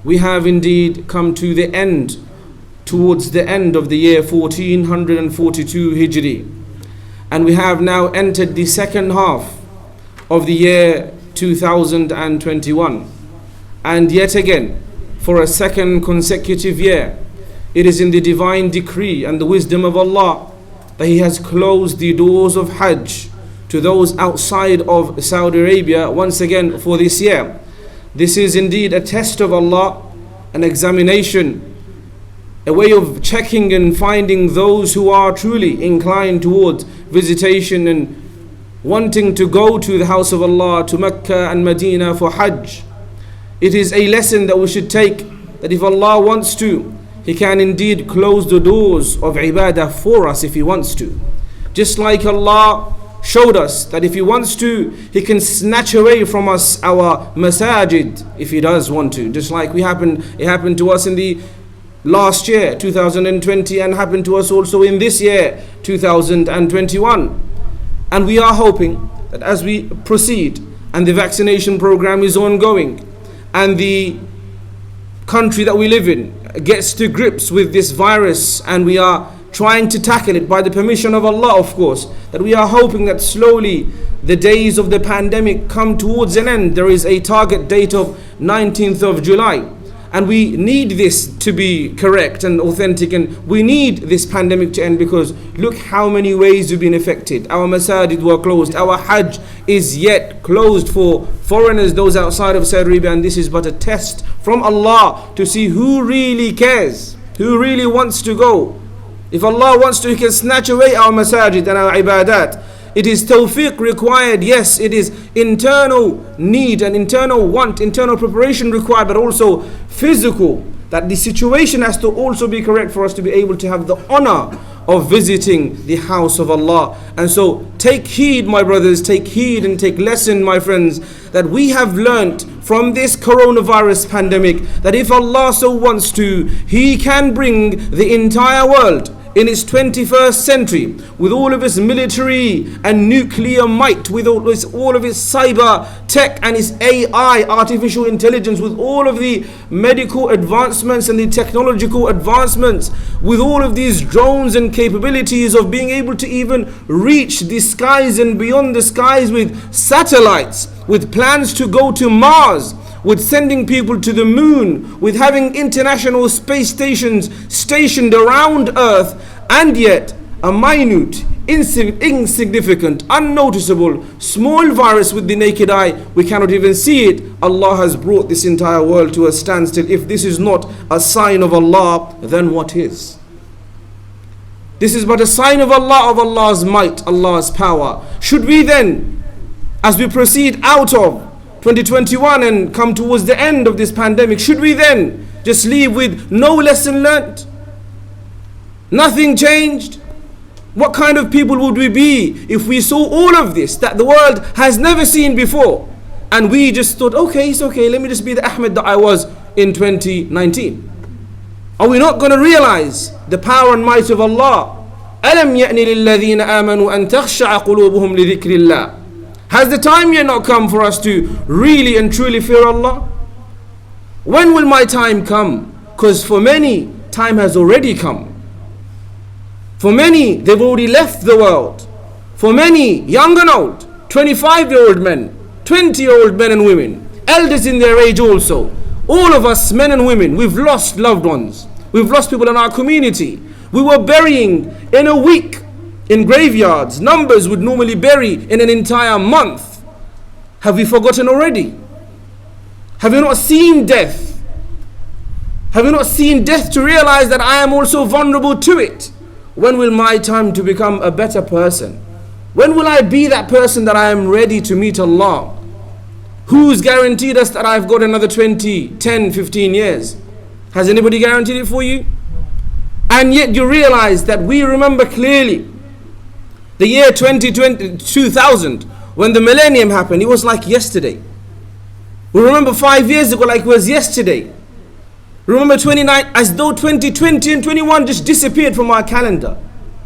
we have indeed come to the end, towards the end of the year 1442 Hijri. And we have now entered the second half of the year 2021. And yet again, for a second consecutive year, it is in the divine decree and the wisdom of Allah that He has closed the doors of Hajj to those outside of Saudi Arabia once again for this year. This is indeed a test of Allah, an examination, a way of checking and finding those who are truly inclined towards visitation and wanting to go to the house of Allah, to Mecca and Medina for Hajj. It is a lesson that we should take, that if Allah wants to, He can indeed close the doors of ibadah for us if He wants to. Just like Allah showed us that if He wants to, He can snatch away from us our masajid if He does want to. Just like it happened to us in the last year, 2020, and happened to us also in this year, 2021. And we are hoping that as we proceed and the vaccination program is ongoing and the country that we live in gets to grips with this virus, and we are trying to tackle it by the permission of Allah, of course, that we are hoping that slowly the days of the pandemic come towards an end. There is a target date of 19th of July. And we need this to be correct and authentic, and we need this pandemic to end, because look how many ways we've been affected. Our masajid were closed. Our Hajj is yet closed for foreigners, those outside of Saudi Arabia, and this is but a test from Allah to see who really cares, who really wants to go. If Allah wants to, He can snatch away our masajid and our ibadat. It is tawfiq required, yes, it is internal need and internal want, internal preparation required, but also physical, that the situation has to also be correct for us to be able to have the honor of visiting the house of Allah. And so take heed, my brothers, take heed and take lesson, my friends, that we have learnt from this coronavirus pandemic, that if Allah so wants to, He can bring the entire world in its 21st century, with all of its military and nuclear might, with all of its cyber tech and its AI, artificial intelligence, with all of the medical advancements and the technological advancements, with all of these drones and capabilities of being able to even reach the skies and beyond the skies with satellites, with plans to go to Mars, with sending people to the moon, with having international space stations stationed around Earth, and yet a minute, insignificant, unnoticeable, small virus with the naked eye, we cannot even see it. Allah has brought this entire world to a standstill. If this is not a sign of Allah, then what is? This is but a sign of Allah, of Allah's might, Allah's power. Should we then, as we proceed out of 2021 and come towards the end of this pandemic, should we then just leave with no lesson learnt? Nothing changed? What kind of people would we be if we saw all of this that the world has never seen before, and we just thought, okay, it's okay, let me just be the Ahmed that I was in 2019? Are we not going to realize the power and might of Allah? أَلَمْ يَأْنِ لِلَّذِينَ آمَنُوا أَن تَخْشَعَ قُلُوبُهُمْ لِذِكْرِ اللَّهِ. Has the time yet not come for us to really and truly fear Allah? When will my time come? Because for many, time has already come. For many, they've already left the world. For many, young and old, 25-year-old men, 20-year-old men and women, elders in their age also. All of us, men and women, we've lost loved ones. We've lost people in our community. We were burying in a week in graveyards. Numbers would normally bury in an entire month. Have we forgotten already? Have you not seen death? Have you not seen death to realize that I am also vulnerable to it? When will my time to become a better person? When will I be that person that I am ready to meet Allah? Who's guaranteed us that I've got another 20, 10, 15 years? Has anybody guaranteed it for you? And yet you realize that we remember clearly the year 2000, when the millennium happened. It was like yesterday. We remember 5 years ago like it was yesterday. Remember 29, as though 2020 and 21 just disappeared from our calendar.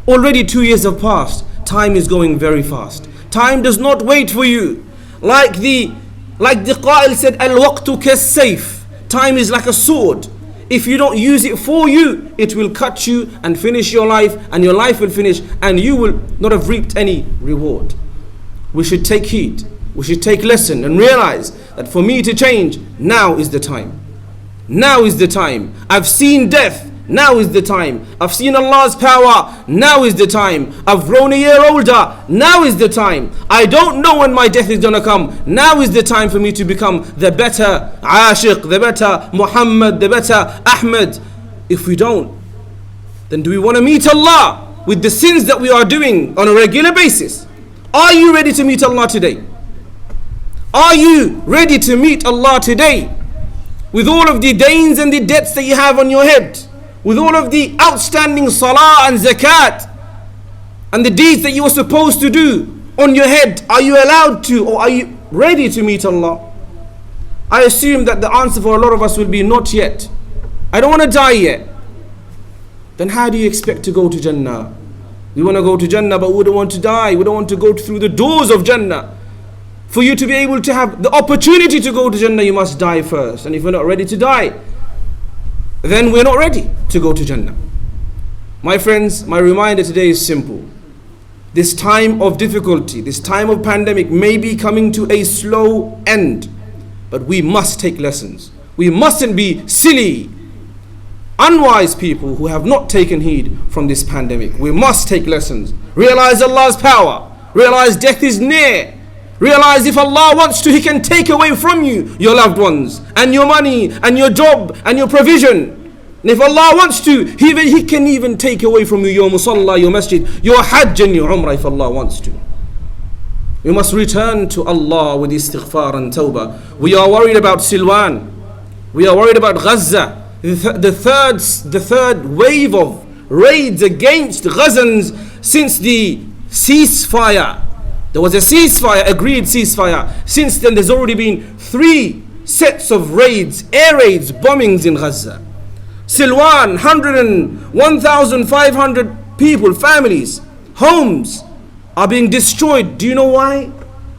Already 2 years have passed. Time is going very fast. Time does not wait for you. Like the Qa'il said, Al-waqtu kas-sayf. Time is like a sword. If you don't use it for you, it will cut you and finish your life, and your life will finish, and you will not have reaped any reward. We should take heed. We should take lesson and realize that for me to change, now is the time. Now is the time. I've seen death. Now is the time. I've seen Allah's power. Now is the time. I've grown a year older. Now is the time. I don't know when my death is going to come. Now is the time for me to become the better Ashiq, the better Muhammad, the better Ahmed. If we don't, then do we want to meet Allah with the sins that we are doing on a regular basis? Are you ready to meet Allah today? Are you ready to meet Allah today? With all of the dains and the debts that you have on your head, with all of the outstanding salah and zakat and the deeds that you were supposed to do on your head, are you allowed to, or are you ready to meet Allah? I assume that the answer for a lot of us will be not yet. I don't want to die yet. Then how do you expect to go to Jannah? We want to go to Jannah, but we don't want to die. We don't want to go through the doors of Jannah. For you to be able to have the opportunity to go to Jannah, you must die first. And if we're not ready to die, then we're not ready to go to Jannah. My friends, my reminder today is simple. This time of difficulty, this time of pandemic may be coming to a slow end, but we must take lessons. We mustn't be silly, unwise people who have not taken heed from this pandemic. We must take lessons. Realize Allah's power. Realize death is near. Realize if Allah wants to, He can take away from you your loved ones and your money and your job and your provision. And if Allah wants to, He can even take away from you your musalla, your masjid, your hajj and your umrah if Allah wants to. We must return to Allah with istighfar and tawbah. We are worried about Silwan. We are worried about Gaza. The third wave of raids against Gazans since the ceasefire. There was a ceasefire, agreed ceasefire. Since then, there's already been 3 sets of raids, air raids, bombings in Gaza. Silwan, 1,500 people, families, homes are being destroyed. Do you know why?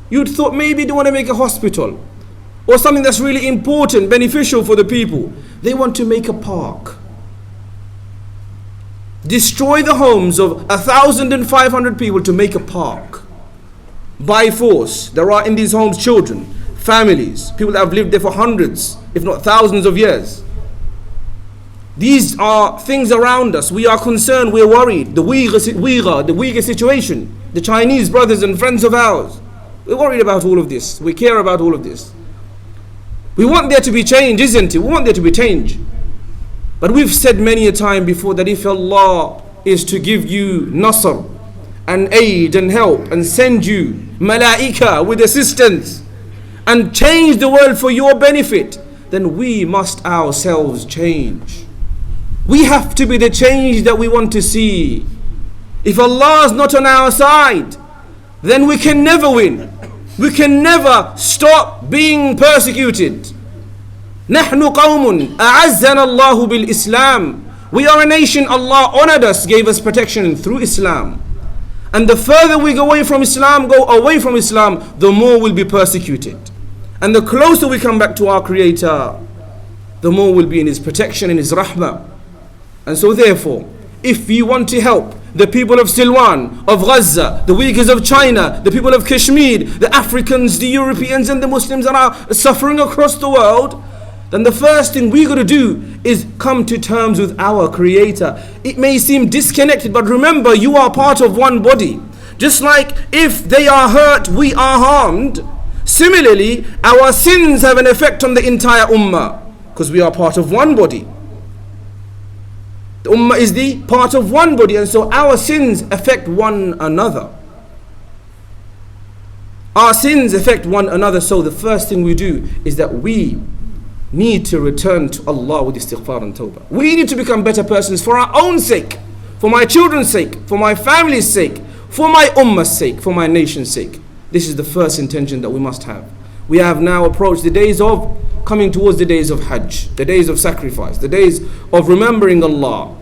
You'd thought maybe they want to make a hospital or something that's really important, beneficial for the people. They want to make a park. Destroy the homes of 1,500 people to make a park. By force. There are in these homes children, families, people that have lived there for hundreds, if not thousands of years. These are things around us. We are concerned, we're worried. The Uyghur situation, the Chinese brothers and friends of ours. We're worried about all of this. We care about all of this. We want there to be change, isn't it? We want there to be change. But we've said many a time before that if Allah is to give you nasr and aid and help and send you malaika with assistance and change the world for your benefit, then we must ourselves change. We have to be the change that we want to see. If Allah is not on our side, then we can never win. We can never stop being persecuted. نحن قوم أعزنا الله بالإسلام. We are a nation Allah honored us, gave us protection through Islam. And the further we go away from Islam, the more we'll be persecuted. And the closer we come back to our Creator, the more we'll be in His protection, in His rahmah. And so therefore, if you want to help the people of Silwan, of Gaza, the Uyghurs of China, the people of Kashmir, the Africans, the Europeans and the Muslims that are suffering across the world, then the first thing we got to do is come to terms with our Creator. It may seem disconnected, but remember, you are part of one body. Just like if they are hurt, we are harmed. Similarly, our sins have an effect on the entire ummah, because we are part of one body. The ummah is the part of one body, and so our sins affect one another. Our sins affect one another, so the first thing we do is that we need to return to Allah with istighfar and tawbah. We need to become better persons for our own sake, for my children's sake, for my family's sake, for my ummah's sake, for my nation's sake. This is the first intention that we must have. We have now approached the days of coming towards the days of Hajj, the days of sacrifice, the days of remembering Allah.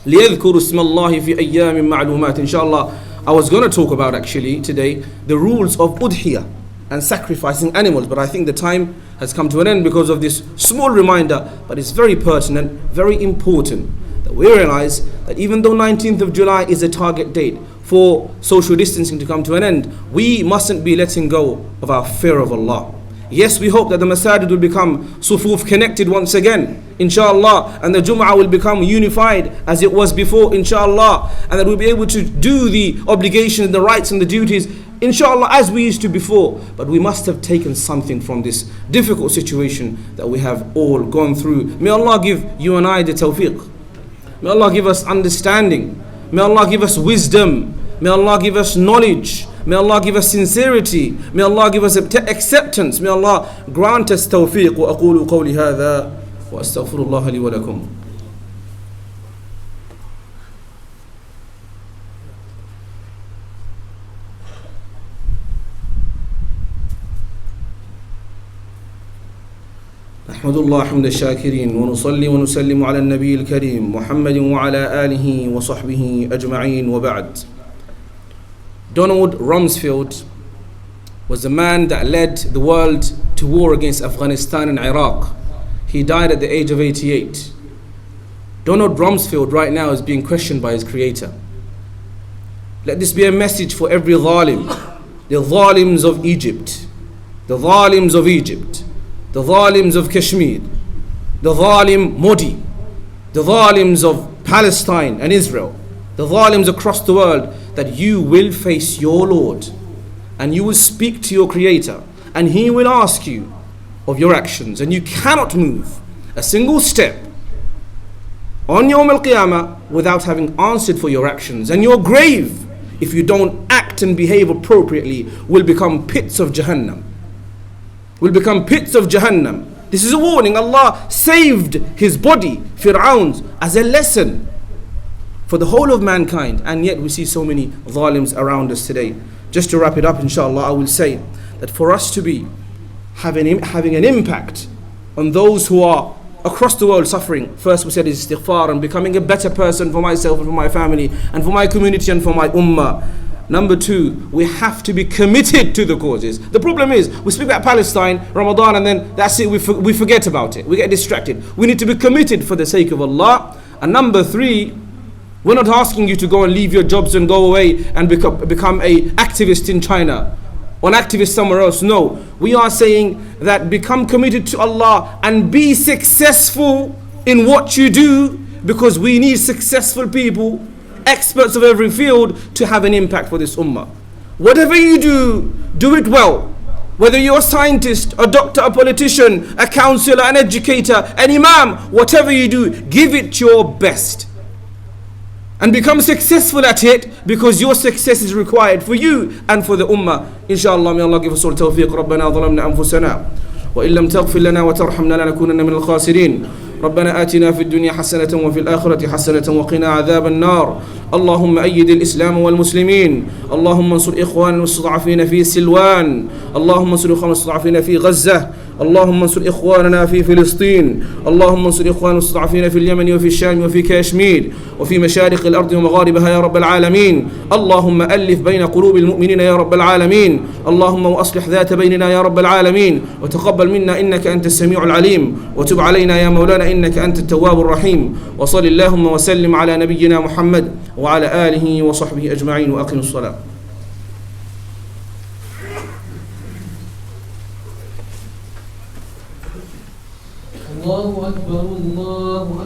لِيَذْكُرُ اسْمَ اللَّهِ فِي أَيَّامٍ مَعْلُومَاتٍ. Inshallah, I was going to talk about actually today the rules of udhiyah. and sacrificing animals. But I think the time has come to an end because of this small reminder, but it's very pertinent, very important that we realize that even though 19th of July is a target date for social distancing to come to an end, we mustn't be letting go of our fear of Allah. Yes, we hope that the masajid will become sufuf connected once again, inshallah, and the Jum'ah will become unified as it was before, inshallah, and that we'll be able to do the obligations, the rights and the duties, inshallah, as we used to before. But we must have taken something from this difficult situation that we have all gone through. May Allah give you and I the tawfiq. May Allah give us understanding. May Allah give us wisdom. May Allah give us knowledge. May Allah give us sincerity. May Allah give us acceptance. May Allah grant us tawfiq. وأقول قولي هذا وأستغفر الله لي ولكم. نحمد الله حمد الشاكرين ونصلي ونسلم على النبي الكريم محمد وعلى آله وصحبه أجمعين وبعد. Donald Rumsfeld was the man that led the world to war against Afghanistan and Iraq. He died at the age of 88. Donald Rumsfeld right now is being questioned by his creator. Let this be a message for every zalim, the zalims of Egypt, the zalims of Egypt, the zalims of Kashmir, the zalim Modi, the zalims of Palestine and Israel, the zalims across the world, that you will face your Lord and you will speak to your Creator and He will ask you of your actions, and you cannot move a single step on Yawm al-Qiyamah without having answered for your actions. And your grave, if you don't act and behave appropriately, will become pits of Jahannam. Will become pits of Jahannam. This is a warning. Allah saved his body, Fir'aun's, as a lesson for the whole of mankind, and yet we see so many zalims around us today. Just to wrap it up, inshallah, I will say that for us to be having an impact on those who are across the world suffering, first we said is istighfar and becoming a better person for myself and for my family and for my community and for my ummah. Number two, we have to be committed to the causes. The problem is, we speak about Palestine, Ramadan, and then that's it, we forget about it. We get distracted. We need to be committed for the sake of Allah. And number three, we're not asking you to go and leave your jobs and go away and become a activist in China or an activist somewhere else. No, we are saying that become committed to Allah and be successful in what you do, because we need successful people, experts of every field, to have an impact for this ummah. Whatever you do, do it well. Whether you're a scientist, a doctor, a politician, a counselor, an educator, an imam, whatever you do, give it your best. And become successful at it, because your success is required for you and for the ummah. Inshallah, may Allah give us all tawfiq. ربنا ظلمنا أنفسنا وإن لم تغفر لنا وترحمنا لنكونن من الخاسرين. ربنا آتنا في الدنيا حسنة وفي الآخرة حسنة وقنا عذاب النار. اللهم أيد الإسلام والمسلمين. اللهم انصر إخواننا المستضعفين في سلوان. اللهم انصر إخواننا المستضعفين في غزة. اللهم انصر إخواننا في فلسطين. اللهم انصر إخواننا المستضعفين في اليمن وفي الشام وفي كشمير وفي مشارق الأرض ومغاربها يا رب العالمين. اللهم ألف بين قلوب المؤمنين يا رب العالمين. اللهم وأصلح ذات بيننا يا رب العالمين. وتقبل منا إنك أنت السميع العليم. وتب علينا يا مولانا إنك أنت التواب الرحيم. وصل اللهم وسلم على نبينا محمد وعلى آله وصحبه أجمعين وأقم الصلاة. الله أكبر الله